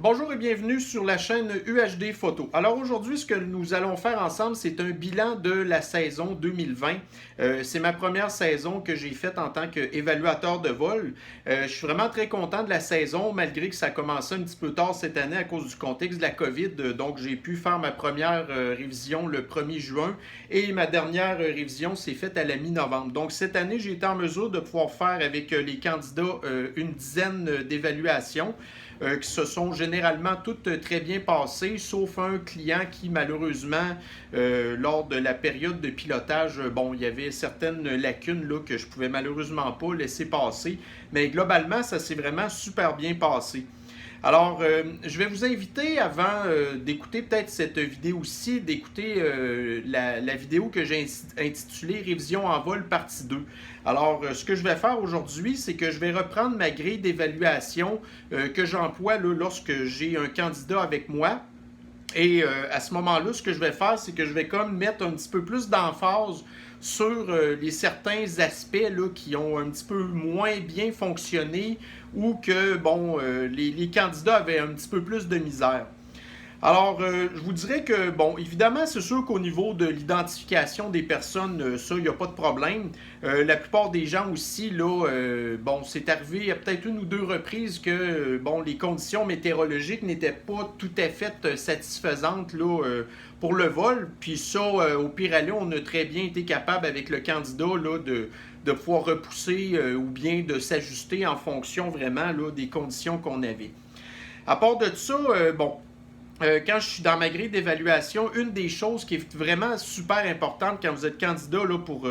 Bonjour et bienvenue sur la chaîne UHD Photo. Alors aujourd'hui, ce que nous allons faire ensemble, c'est un bilan de la saison 2020. C'est ma première saison que j'ai faite en tant qu'évaluateur de vol. Je suis vraiment très content de la saison, malgré que ça a commencé un petit peu tard cette année à cause du contexte de la COVID. Donc j'ai pu faire ma première révision le 1er juin et ma dernière révision s'est faite à la mi-novembre. Donc cette année, j'ai été en mesure de pouvoir faire avec les candidats une dizaine d'évaluations. Qui se sont généralement toutes très bien passées, sauf un client qui, malheureusement, lors de la période de pilotage, il y avait certaines lacunes là, que je pouvais malheureusement pas laisser passer. Mais globalement, ça s'est vraiment super bien passé. Alors, je vais vous inviter, avant d'écouter peut-être cette vidéo-ci, d'écouter la vidéo que j'ai intitulée Révision en vol partie 2. Alors, ce que je vais faire aujourd'hui, c'est que je vais reprendre ma grille d'évaluation que j'emploie lorsque j'ai un candidat avec moi. Et à ce moment-là, ce que je vais faire, c'est que je vais comme mettre un petit peu plus d'emphase sur les certains aspects là, qui ont un petit peu moins bien fonctionné ou que les candidats avaient un petit peu plus de misère. Alors, je vous dirais que, évidemment, c'est sûr qu'au niveau de l'identification des personnes, ça, il n'y a pas de problème. La plupart des gens aussi, là, c'est arrivé à peut-être une ou deux reprises que, les conditions météorologiques n'étaient pas tout à fait satisfaisantes, là, pour le vol. Puis ça, au pire aller, on a très bien été capable avec le candidat, là, de pouvoir repousser ou bien de s'ajuster en fonction vraiment là, des conditions qu'on avait. À part de ça, quand je suis dans ma grille d'évaluation, une des choses qui est vraiment super importante quand vous êtes candidat là, pour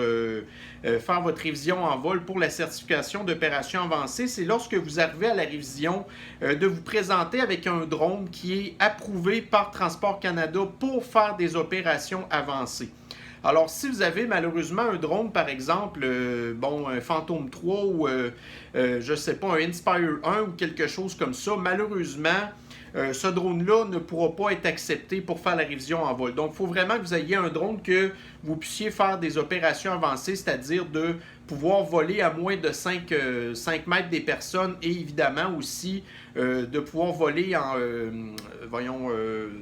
faire votre révision en vol pour la certification d'opération avancée, c'est lorsque vous arrivez à la révision de vous présenter avec un drone qui est approuvé par Transport Canada pour faire des opérations avancées. Alors, si vous avez malheureusement un drone, par exemple, un Phantom 3 ou, je ne sais pas, un Inspire 1 ou quelque chose comme ça, malheureusement, ce drone-là ne pourra pas être accepté pour faire la révision en vol. Donc, il faut vraiment que vous ayez un drone que vous puissiez faire des opérations avancées, c'est-à-dire de pouvoir voler à moins de 5 mètres des personnes et évidemment aussi de pouvoir voler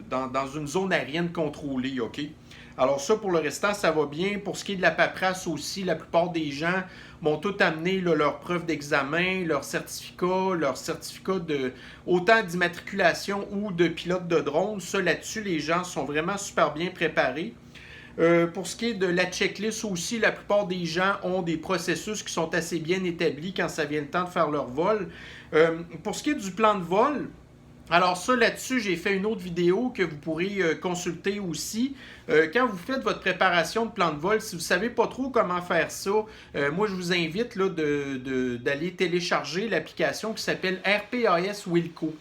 dans une zone aérienne contrôlée, OK? Alors ça, pour le restant, ça va bien. Pour ce qui est de la paperasse aussi, la plupart des gens m'ont tout amené là, leur preuve d'examen, leur certificat de autant d'immatriculation ou de pilote de drone. Ça, là-dessus, les gens sont vraiment super bien préparés. Pour ce qui est de la checklist aussi, la plupart des gens ont des processus qui sont assez bien établis quand ça vient le temps de faire leur vol. Pour ce qui est du plan de vol, alors ça, là-dessus, j'ai fait une autre vidéo que vous pourrez consulter aussi. Quand vous faites votre préparation de plan de vol, si vous ne savez pas trop comment faire ça, moi, je vous invite là, d'aller télécharger l'application qui s'appelle RPAS Wilco.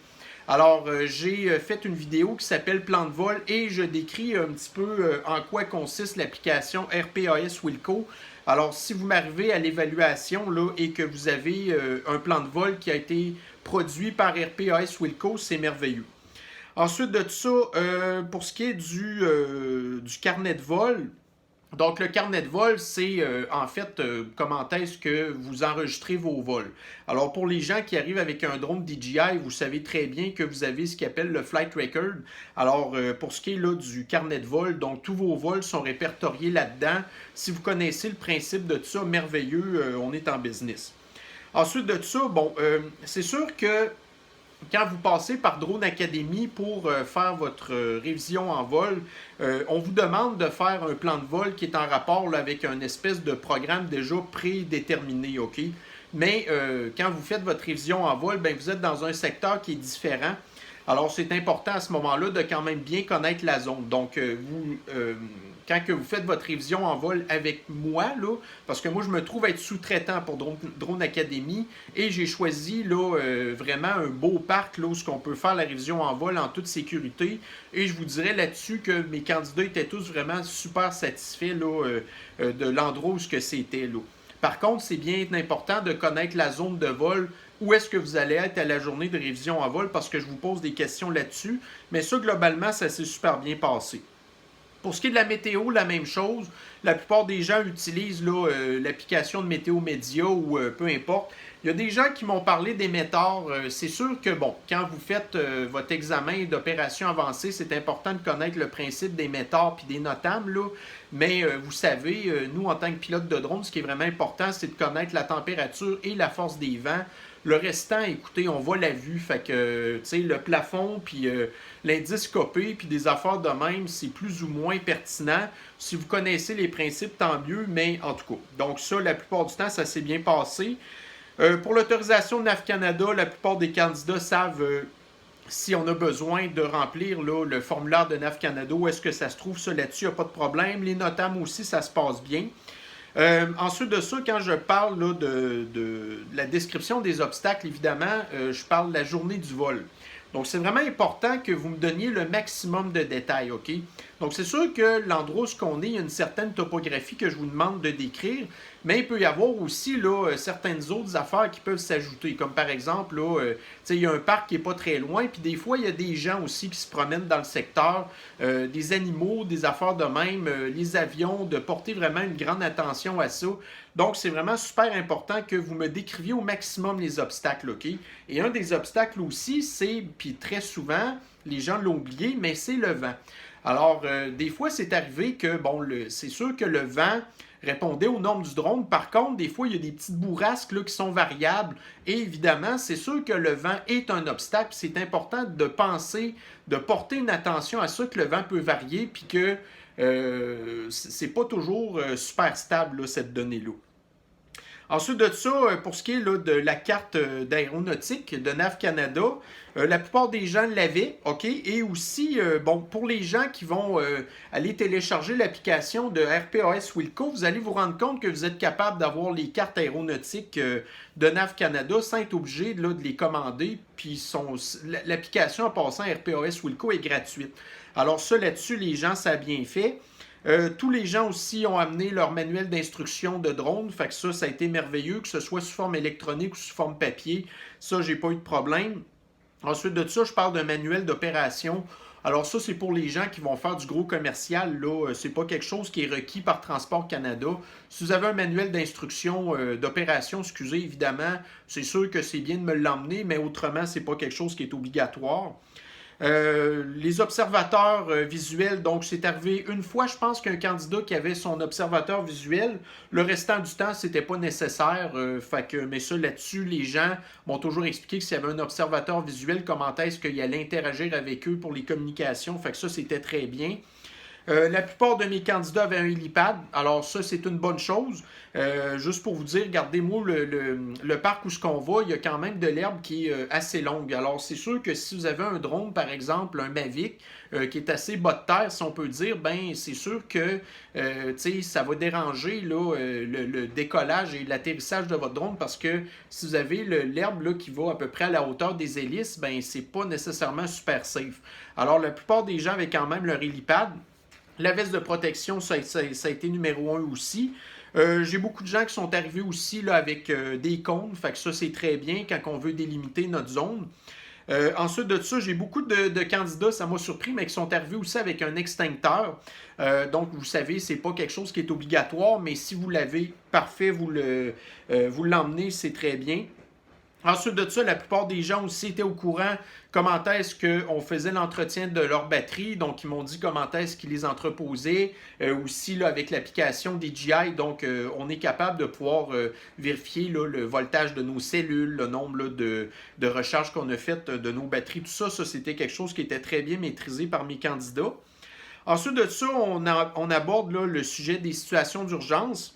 Alors, j'ai fait une vidéo qui s'appelle Plan de vol et je décris un petit peu en quoi consiste l'application RPAS Wilco. Alors, si vous m'arrivez à l'évaluation là, et que vous avez un plan de vol qui a été produit par RPAS Wilco, c'est merveilleux. Ensuite de ça, pour ce qui est du carnet de vol, donc le carnet de vol, c'est en fait comment est-ce que vous enregistrez vos vols. Alors pour les gens qui arrivent avec un drone DJI, vous savez très bien que vous avez ce qu'ils appelle le flight record. Alors pour ce qui est là du carnet de vol, donc tous vos vols sont répertoriés là-dedans. Si vous connaissez le principe de tout ça, merveilleux, on est en business. Ensuite de ça, c'est sûr que quand vous passez par Drone Academy pour faire votre révision en vol, on vous demande de faire un plan de vol qui est en rapport là, avec un espèce de programme déjà prédéterminé, OK? Mais quand vous faites votre révision en vol, vous êtes dans un secteur qui est différent. Alors, c'est important à ce moment-là de quand même bien connaître la zone. Donc, quand que vous faites votre révision en vol avec moi, là, parce que moi, je me trouve être sous-traitant pour Drone Academy et j'ai choisi là, vraiment un beau parc là, où on peut faire la révision en vol en toute sécurité. Et je vous dirais là-dessus que mes candidats étaient tous vraiment super satisfaits là, de l'endroit où c'était. Là. Par contre, c'est bien important de connaître la zone de vol, où est-ce que vous allez être à la journée de révision en vol, parce que je vous pose des questions là-dessus. Mais ça, globalement, ça s'est super bien passé. Pour ce qui est de la météo, la même chose. La plupart des gens utilisent l'application de Météo Média ou peu importe. Il y a des gens qui m'ont parlé d'émetteurs. C'est sûr que, bon, quand vous faites votre examen d'opération avancée, c'est important de connaître le principe d'émetteurs puis des notables, là. Mais vous savez, nous, en tant que pilote de drone, ce qui est vraiment important, c'est de connaître la température et la force des vents. Le restant, écoutez, on voit la vue. Fait que, tu sais, le plafond, puis l'indice copé, puis des affaires de même, c'est plus ou moins pertinent. Si vous connaissez les principes, tant mieux, mais en tout cas. Donc ça, la plupart du temps, ça s'est bien passé. Pour l'autorisation de NAV Canada, la plupart des candidats savent si on a besoin de remplir là, le formulaire de NAV Canada, où est-ce que ça se trouve, ça là-dessus, il n'y a pas de problème. Les notables aussi, ça se passe bien. Ensuite de ça, quand je parle là, de la description des obstacles, évidemment, je parle de la journée du vol. Donc, c'est vraiment important que vous me donniez le maximum de détails, OK? Donc, c'est sûr que l'endroit où on est, il y a une certaine topographie que je vous demande de décrire, mais il peut y avoir aussi là, certaines autres affaires qui peuvent s'ajouter, comme par exemple, là, il y a un parc qui n'est pas très loin, puis des fois, il y a des gens aussi qui se promènent dans le secteur, des animaux, des affaires de même, les avions, de porter vraiment une grande attention à ça. Donc, c'est vraiment super important que vous me décriviez au maximum les obstacles, OK? Et un des obstacles aussi, c'est, puis très souvent, les gens l'ont oublié, mais c'est le vent. Alors, des fois, c'est arrivé que, bon, c'est sûr que le vent répondait aux normes du drone. Par contre, des fois, il y a des petites bourrasques là, qui sont variables. Et évidemment, c'est sûr que le vent est un obstacle. C'est important de penser, de porter une attention à ça, que le vent peut varier, puis que c'est pas toujours super stable, là, cette donnée-là. Ensuite de ça, pour ce qui est là, de la carte d'aéronautique de NAV Canada, la plupart des gens l'avaient, OK? Et aussi, bon, pour les gens qui vont aller télécharger l'application de RPAS Wilco, vous allez vous rendre compte que vous êtes capable d'avoir les cartes aéronautiques de NAV Canada sans être obligé là, de les commander. Puis l'application en passant RPAS Wilco est gratuite. Alors ça, là-dessus, les gens, ça a bien fait. Tous les gens aussi ont amené leur manuel d'instruction de drone. Fait que ça a été merveilleux, que ce soit sous forme électronique ou sous forme papier. Ça, j'ai pas eu de problème. Ensuite de ça, je parle d'un manuel d'opération. Alors ça, c'est pour les gens qui vont faire du gros commercial. Là, c'est pas quelque chose qui est requis par Transport Canada. Si vous avez un manuel d'instruction d'opération, excusez, évidemment, c'est sûr que c'est bien de me l'emmener, mais autrement, c'est pas quelque chose qui est obligatoire. Les observateurs visuels, donc c'est arrivé une fois, je pense, qu'un candidat qui avait son observateur visuel. Le restant du temps, c'était pas nécessaire. Mais ça, là-dessus, les gens m'ont toujours expliqué que s'il y avait un observateur visuel, comment est-ce qu'il allait interagir avec eux pour les communications. Fait que ça, c'était très bien. La plupart de mes candidats avaient un helipad, alors ça, c'est une bonne chose. Juste pour vous dire, regardez-moi le parc où ce qu'on va, il y a quand même de l'herbe qui est assez longue. Alors, c'est sûr que si vous avez un drone, par exemple, un Mavic, qui est assez bas de terre, si on peut dire, ben c'est sûr que ça va déranger là, le décollage et l'atterrissage de votre drone parce que si vous avez l'herbe là, qui va à peu près à la hauteur des hélices, ben c'est pas nécessairement super safe. Alors, la plupart des gens avaient quand même leur helipad. La veste de protection, ça a été numéro 1 aussi. J'ai beaucoup de gens qui sont arrivés aussi là, avec des cônes. Fait que ça, c'est très bien quand on veut délimiter notre zone. Ensuite de ça, j'ai beaucoup de candidats, ça m'a surpris, mais qui sont arrivés aussi avec un extincteur. Donc, vous savez, c'est pas quelque chose qui est obligatoire, mais si vous l'avez, parfait, vous l'emmenez, c'est très bien. Ensuite de ça, la plupart des gens aussi étaient au courant comment est-ce qu'on faisait l'entretien de leur batterie. Donc, ils m'ont dit comment est-ce qu'ils les entreposaient. Aussi, là, avec l'application DJI, donc, on est capable de pouvoir vérifier là, le voltage de nos cellules, le nombre là, de recharges qu'on a faites de nos batteries. Tout ça, c'était quelque chose qui était très bien maîtrisé par mes candidats. Ensuite de ça, on aborde là, le sujet des situations d'urgence.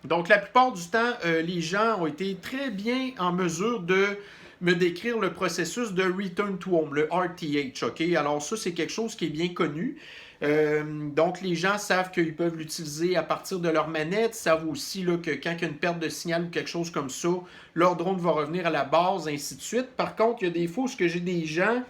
Donc, la plupart du temps, les gens ont été très bien en mesure de me décrire le processus de Return to Home, le RTH, OK? Alors, ça, c'est quelque chose qui est bien connu. Donc, les gens savent qu'ils peuvent l'utiliser à partir de leur manette, savent aussi là, que quand il y a une perte de signal ou quelque chose comme ça, leur drone va revenir à la base, ainsi de suite. Par contre, il y a des fois où j'ai des gens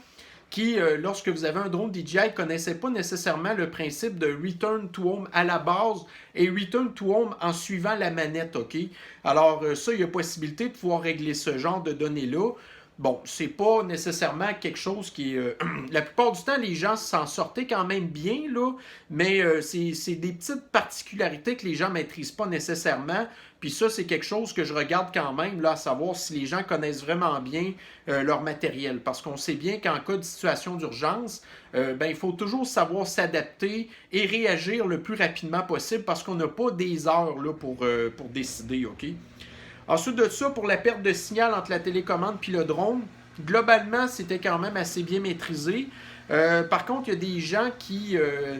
qui, lorsque vous avez un drone DJI, ne connaissaient pas nécessairement le principe de Return to Home à la base et Return to Home en suivant la manette, OK? Alors, ça, il y a possibilité de pouvoir régler ce genre de données-là. bon, c'est pas nécessairement quelque chose qui est... la plupart du temps, les gens s'en sortaient quand même bien, là, mais c'est des petites particularités que les gens maîtrisent pas nécessairement. Puis ça, c'est quelque chose que je regarde quand même, là, à savoir si les gens connaissent vraiment bien leur matériel. Parce qu'on sait bien qu'en cas de situation d'urgence, ben, il faut toujours savoir s'adapter et réagir le plus rapidement possible parce qu'on n'a pas des heures là, pour décider, OK? Ensuite de ça, pour la perte de signal entre la télécommande et le drone, globalement, c'était quand même assez bien maîtrisé. Par contre, il y a des gens qui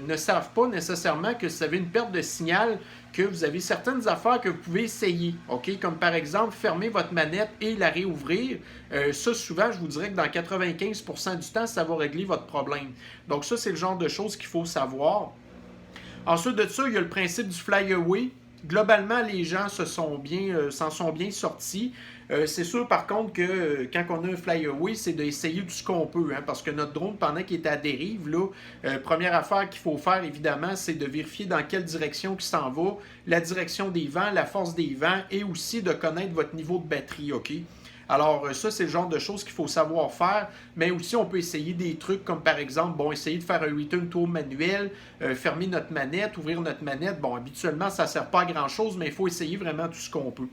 ne savent pas nécessairement que si vous avez une perte de signal, que vous avez certaines affaires que vous pouvez essayer. OK? Comme par exemple, fermer votre manette et la réouvrir. Ça, souvent, je vous dirais que dans 95% du temps, ça va régler votre problème. Donc ça, c'est le genre de choses qu'il faut savoir. Ensuite de ça, il y a le principe du fly-away. Globalement, les gens s'en sont bien sortis. C'est sûr, par contre, que quand on a un fly-away, c'est d'essayer tout ce qu'on peut. Hein, parce que notre drone, pendant qu'il est à dérive, là, première affaire qu'il faut faire, évidemment, c'est de vérifier dans quelle direction il s'en va, la direction des vents, la force des vents, et aussi de connaître votre niveau de batterie, OK? Alors, ça, c'est le genre de choses qu'il faut savoir faire, mais aussi, on peut essayer des trucs comme, par exemple, bon, essayer de faire un return to home manuel, fermer notre manette, ouvrir notre manette. Bon, habituellement, ça ne sert pas à grand-chose, mais il faut essayer vraiment tout ce qu'on peut.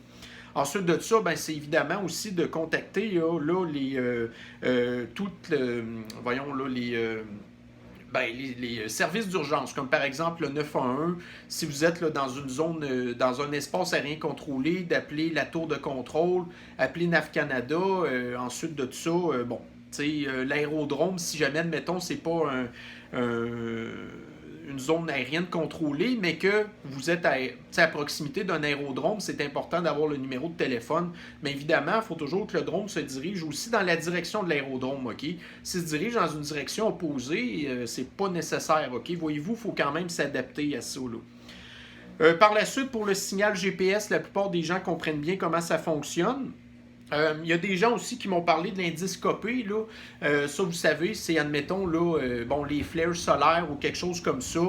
Ensuite de ça, ben, c'est évidemment aussi de contacter là, voyons, là, ben, les services d'urgence, comme par exemple le 911, si vous êtes là, dans une zone, dans un espace aérien contrôlé, d'appeler la tour de contrôle, appeler NAV Canada, ensuite de tout ça, bon, tu sais, l'aérodrome, si jamais, admettons, c'est pas une zone aérienne contrôlée, mais que vous êtes à proximité d'un aérodrome, c'est important d'avoir le numéro de téléphone. Mais évidemment, il faut toujours que le drone se dirige aussi dans la direction de l'aérodrome, OK? S'il se dirige dans une direction opposée, c'est pas nécessaire, OK? Voyez-vous, il faut quand même s'adapter à ça, là. Par la suite, pour le signal GPS, la plupart des gens comprennent bien comment ça fonctionne. Il y a des gens aussi qui m'ont parlé de l'indiscopé, là. Ça, vous savez, c'est, admettons, là, bon, les flares solaires ou quelque chose comme ça.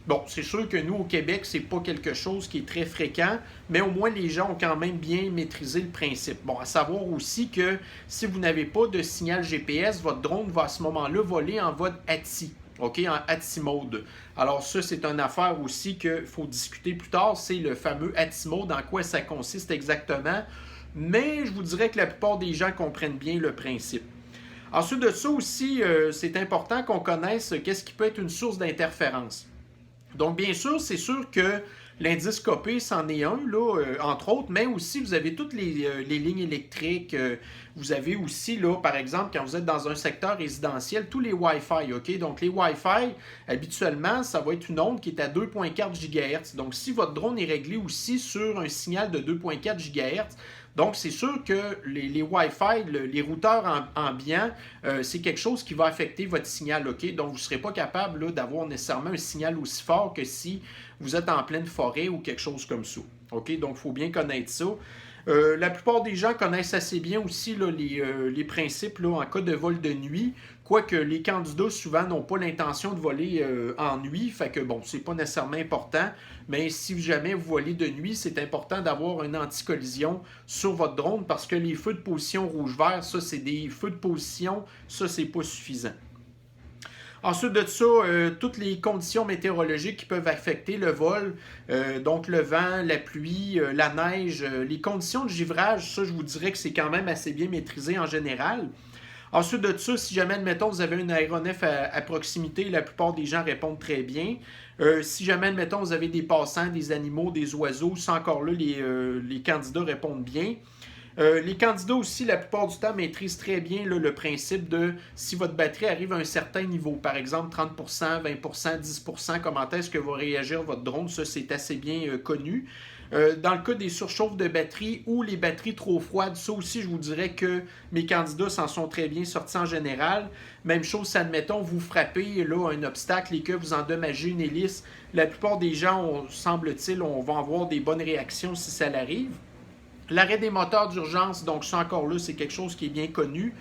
Bon, c'est sûr que nous, au Québec, c'est pas quelque chose qui est très fréquent, mais au moins, les gens ont quand même bien maîtrisé le principe. Bon, à savoir aussi que si vous n'avez pas de signal GPS, votre drone va à ce moment-là voler en mode ATI. OK, en ATI mode. Alors ça, c'est une affaire aussi qu'il faut discuter plus tard. C'est le fameux ATI mode, en quoi ça consiste exactement. Mais je vous dirais que la plupart des gens comprennent bien le principe. Ensuite de ça aussi, c'est important qu'on connaisse qu'est-ce qui peut être une source d'interférence. Donc bien sûr, c'est sûr que l'indiscopé, c'en est un, là, entre autres, mais aussi vous avez toutes les lignes électriques. Vous avez aussi, là, par exemple, quand vous êtes dans un secteur résidentiel, tous les Wi-Fi, OK? Donc les Wi-Fi, habituellement, ça va être une onde qui est à 2.4 GHz. Donc si votre drone est réglé aussi sur un signal de 2.4 GHz, donc, c'est sûr que les Wi-Fi, les routeurs ambiants, c'est quelque chose qui va affecter votre signal, OK? Donc, vous ne serez pas capable là, d'avoir nécessairement un signal aussi fort que si vous êtes en pleine forêt ou quelque chose comme ça, OK? Donc, il faut bien connaître ça. La plupart des gens connaissent assez bien aussi là, les principes là, en cas de vol de nuit, quoique les candidats souvent n'ont pas l'intention de voler en nuit, fait que bon, c'est pas nécessairement important, mais si jamais vous volez de nuit, c'est important d'avoir un anti-collision sur votre drone parce que les feux de position rouge-vert, ça c'est des feux de position, ça c'est pas suffisant. Ensuite de ça, toutes les conditions météorologiques qui peuvent affecter le vol, donc le vent, la pluie, la neige, les conditions de givrage, ça je vous dirais que c'est quand même assez bien maîtrisé en général. Ensuite de ça, si jamais, admettons, vous avez une aéronef à proximité, la plupart des gens répondent très bien. Si jamais, admettons, vous avez des passants, des animaux, des oiseaux, ça encore là, les candidats répondent bien. Les candidats aussi, la plupart du temps, maîtrisent très bien là, le principe de si votre batterie arrive à un certain niveau, par exemple 30%, 20%, 10%, comment est-ce que va réagir votre drone, ça c'est assez bien connu. Dans le cas des surchauffes de batterie ou les batteries trop froides, ça aussi, je vous dirais que mes candidats s'en sont très bien sortis en général. Même chose, si admettons, vous frappez là, un obstacle et que vous endommagez une hélice, la plupart des gens, semble-t-il, vont avoir des bonnes réactions si ça l'arrive. L'arrêt des moteurs d'urgence, donc ça encore là, c'est quelque chose qui est bien connu.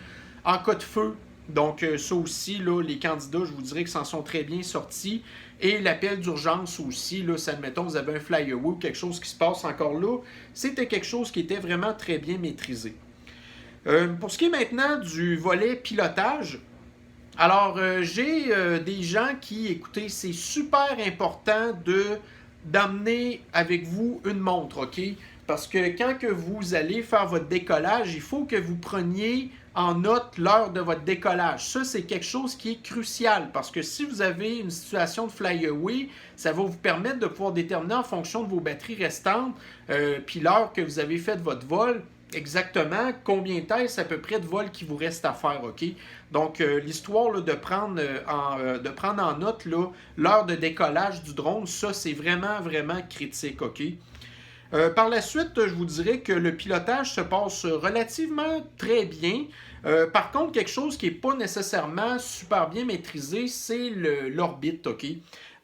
En cas de feu, donc ça aussi, là, les candidats, je vous dirais que s'en sont très bien sortis. Et l'appel d'urgence aussi, là, si admettons, vous avez un fly-away ou quelque chose qui se passe encore là, c'était quelque chose qui était vraiment très bien maîtrisé. Pour ce qui est maintenant du volet pilotage, alors j'ai des gens qui, écoutez, c'est super important d'emmener avec vous une montre, OK? Parce que quand que vous allez faire votre décollage, il faut que vous preniez en note l'heure de votre décollage. Ça, c'est quelque chose qui est crucial parce que si vous avez une situation de fly-away, ça va vous permettre de pouvoir déterminer en fonction de vos batteries restantes, puis l'heure que vous avez fait votre vol, exactement combien est-ce à peu près de vol qui vous reste à faire, OK? Donc, l'histoire là, de prendre en note l'heure de décollage du drone, ça, c'est vraiment, vraiment critique, OK? Par la suite, je vous dirais que le pilotage se passe relativement très bien. Par contre, quelque chose qui n'est pas nécessairement super bien maîtrisé, c'est l'orbite, OK?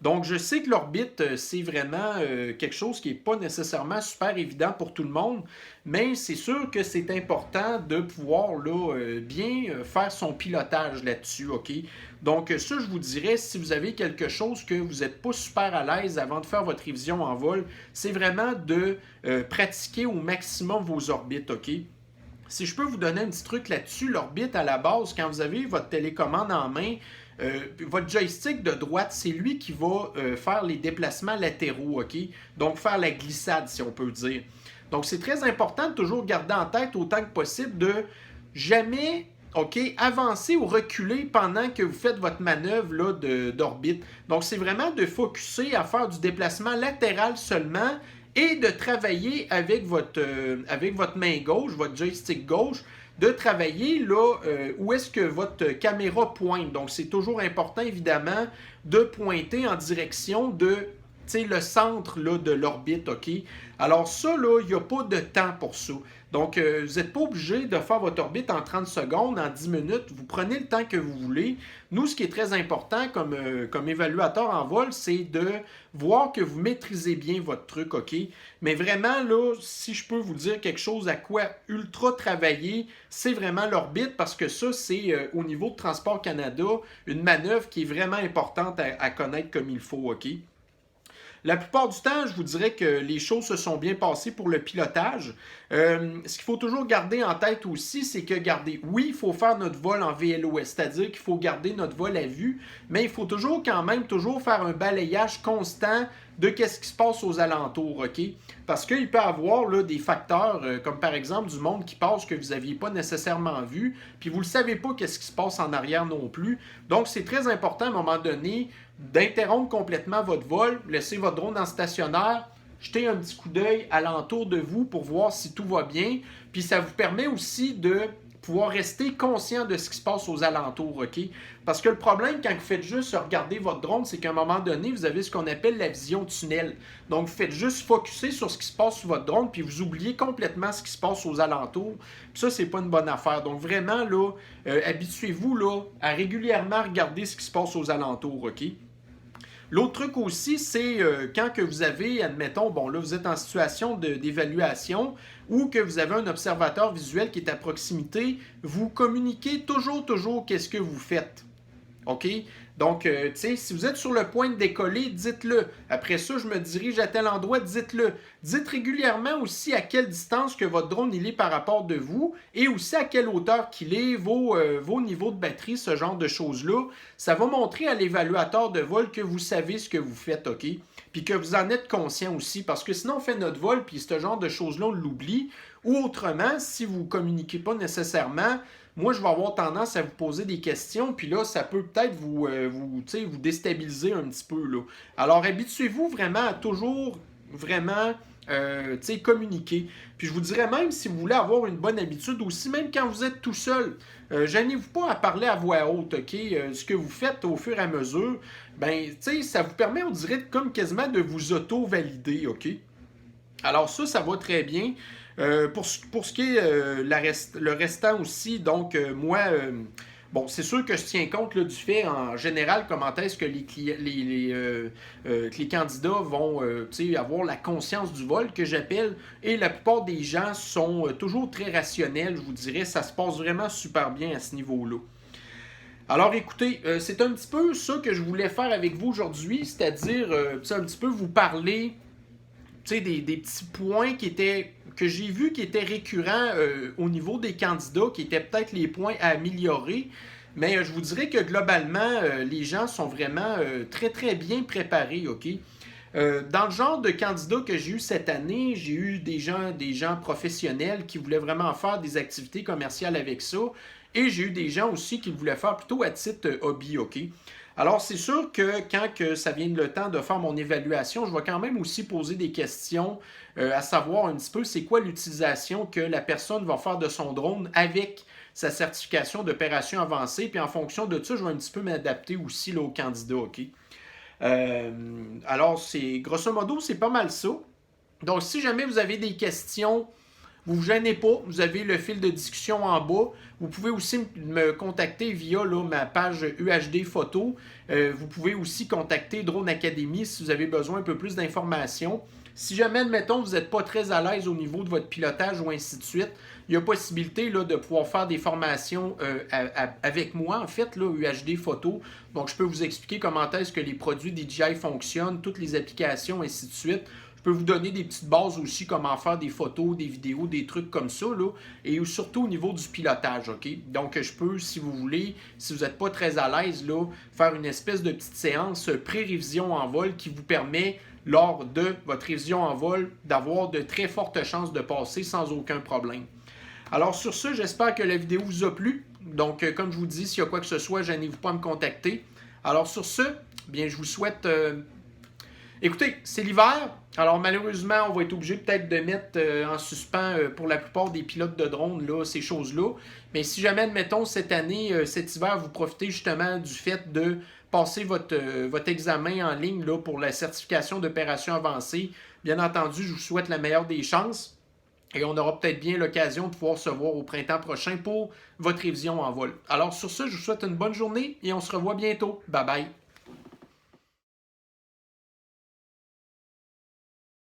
Donc, je sais que l'orbite, c'est vraiment quelque chose qui n'est pas nécessairement super évident pour tout le monde, mais c'est sûr que c'est important de pouvoir bien faire son pilotage là-dessus, OK? Donc, ça, je vous dirais, si vous avez quelque chose que vous n'êtes pas super à l'aise avant de faire votre révision en vol, c'est vraiment de pratiquer au maximum vos orbites, OK? Si je peux vous donner un petit truc là-dessus, l'orbite à la base, quand vous avez votre télécommande en main, votre joystick de droite, c'est lui qui va faire les déplacements latéraux, OK? Donc, faire la glissade, si on peut dire. Donc, c'est très important de toujours garder en tête autant que possible de jamais, OK, avancer ou reculer pendant que vous faites votre manœuvre là, d'orbite. Donc, c'est vraiment de focuser à faire du déplacement latéral seulement et de travailler avec votre main gauche, votre joystick gauche, de travailler là où est-ce que votre caméra pointe. Donc, c'est toujours important, évidemment, de pointer en direction de le centre là, de l'orbite, OK? Alors ça, là, il n'y a pas de temps pour ça. Donc, vous n'êtes pas obligé de faire votre orbite en 30 secondes, en 10 minutes. Vous prenez le temps que vous voulez. Nous, ce qui est très important comme évaluateur en vol, c'est de voir que vous maîtrisez bien votre truc, OK? Mais vraiment, là, si je peux vous dire quelque chose à quoi ultra travailler, c'est vraiment l'orbite parce que ça, c'est au niveau de Transport Canada, une manœuvre qui est vraiment importante à connaître comme il faut, OK? La plupart du temps, je vous dirais que les choses se sont bien passées pour le pilotage. Ce qu'il faut toujours garder en tête aussi, c'est que, oui, il faut faire notre vol en VLOS, c'est-à-dire qu'il faut garder notre vol à vue, mais il faut toujours quand même faire un balayage constant de qu'est-ce qui se passe aux alentours, OK? Parce qu'il peut y avoir là, des facteurs, comme par exemple du monde qui passe que vous n'aviez pas nécessairement vu, puis vous ne savez pas qu'est-ce qui se passe en arrière non plus. Donc, c'est très important à un moment donné d'interrompre complètement votre vol, laisser votre drone en stationnaire, jeter un petit coup d'œil alentour de vous pour voir si tout va bien. Puis ça vous permet aussi de pouvoir rester conscient de ce qui se passe aux alentours, OK? Parce que le problème, quand vous faites juste regarder votre drone, c'est qu'à un moment donné, vous avez ce qu'on appelle la vision tunnel. Donc, vous faites juste focusser sur ce qui se passe sur votre drone, puis vous oubliez complètement ce qui se passe aux alentours. Puis ça, c'est pas une bonne affaire. Donc, vraiment, là, habituez-vous là, à régulièrement regarder ce qui se passe aux alentours, OK? L'autre truc aussi, c'est quand que vous avez, admettons, bon là, vous êtes en situation d'évaluation ou que vous avez un observateur visuel qui est à proximité, vous communiquez toujours qu'est-ce que vous faites. OK? Donc, tu sais, si vous êtes sur le point de décoller, dites-le. Après ça, je me dirige à tel endroit, dites-le. Dites régulièrement aussi à quelle distance que votre drone il est par rapport de vous et aussi à quelle hauteur qu'il est, vos niveaux de batterie, ce genre de choses-là. Ça va montrer à l'évaluateur de vol que vous savez ce que vous faites, OK? Puis que vous en êtes conscient aussi, parce que sinon on fait notre vol, puis ce genre de choses-là, on l'oublie. Ou autrement, si vous ne communiquez pas nécessairement, moi, je vais avoir tendance à vous poser des questions, puis là, ça peut peut-être vous déstabiliser un petit peu, là. Alors, habituez-vous vraiment à toujours vraiment communiquer. Puis je vous dirais même, si vous voulez avoir une bonne habitude aussi, même quand vous êtes tout seul, gênez-vous pas à parler à voix haute, OK? Ce que vous faites au fur et à mesure, ben, tu sais, ça vous permet, on dirait, comme quasiment de vous auto-valider, OK? Alors ça va très bien. Pour ce qui est le restant aussi, donc moi, bon, c'est sûr que je tiens compte là, du fait en général comment est-ce que les candidats vont avoir la conscience du vol que j'appelle, et la plupart des gens sont toujours très rationnels, je vous dirais, ça se passe vraiment super bien à ce niveau-là. Alors écoutez, c'est un petit peu ça que je voulais faire avec vous aujourd'hui, c'est-à-dire un petit peu vous parler des petits points que j'ai vus qui étaient récurrents au niveau des candidats, qui étaient peut-être les points à améliorer. Mais je vous dirais que globalement, les gens sont vraiment très, très bien préparés, OK? Dans le genre de candidats que j'ai eu cette année, j'ai eu des gens professionnels qui voulaient vraiment faire des activités commerciales avec ça. Et j'ai eu des gens aussi qui le voulaient faire plutôt à titre hobby, OK? Alors, c'est sûr que quand que ça vient le temps de faire mon évaluation, je vais quand même aussi poser des questions à savoir un petit peu c'est quoi l'utilisation que la personne va faire de son drone avec sa certification d'opération avancée. Puis en fonction de ça, je vais un petit peu m'adapter aussi là, au candidat, OK? Alors, grosso modo, c'est pas mal ça. Donc, si jamais vous avez des questions, vous ne vous gênez pas, vous avez le fil de discussion en bas. Vous pouvez aussi me contacter via là, ma page UHD Photo. Vous pouvez aussi contacter Drone Academy si vous avez besoin un peu plus d'informations. Si jamais, admettons, vous n'êtes pas très à l'aise au niveau de votre pilotage ou ainsi de suite, il y a possibilité là, de pouvoir faire des formations avec moi, en fait, là, UHD Photo. Donc, je peux vous expliquer comment est-ce que les produits DJI fonctionnent, toutes les applications, ainsi de suite. Je peux vous donner des petites bases aussi, comment faire des photos, des vidéos, des trucs comme ça, là, et surtout au niveau du pilotage, OK? Donc, je peux, si vous voulez, si vous n'êtes pas très à l'aise, là, faire une espèce de petite séance pré-révision en vol qui vous permet, lors de votre révision en vol, d'avoir de très fortes chances de passer sans aucun problème. Alors, sur ce, j'espère que la vidéo vous a plu. Donc, comme je vous dis, s'il y a quoi que ce soit, gênez-vous pas à me contacter. Alors, sur ce, bien, je vous souhaite... Écoutez, c'est l'hiver. Alors malheureusement, on va être obligé peut-être de mettre en suspens pour la plupart des pilotes de drones là, ces choses-là. Mais si jamais, admettons, cette année, cet hiver, vous profitez justement du fait de passer votre examen en ligne là, pour la certification d'opération avancée, bien entendu, je vous souhaite la meilleure des chances. Et on aura peut-être bien l'occasion de pouvoir se voir au printemps prochain pour votre révision en vol. Alors sur ce, je vous souhaite une bonne journée et on se revoit bientôt. Bye bye.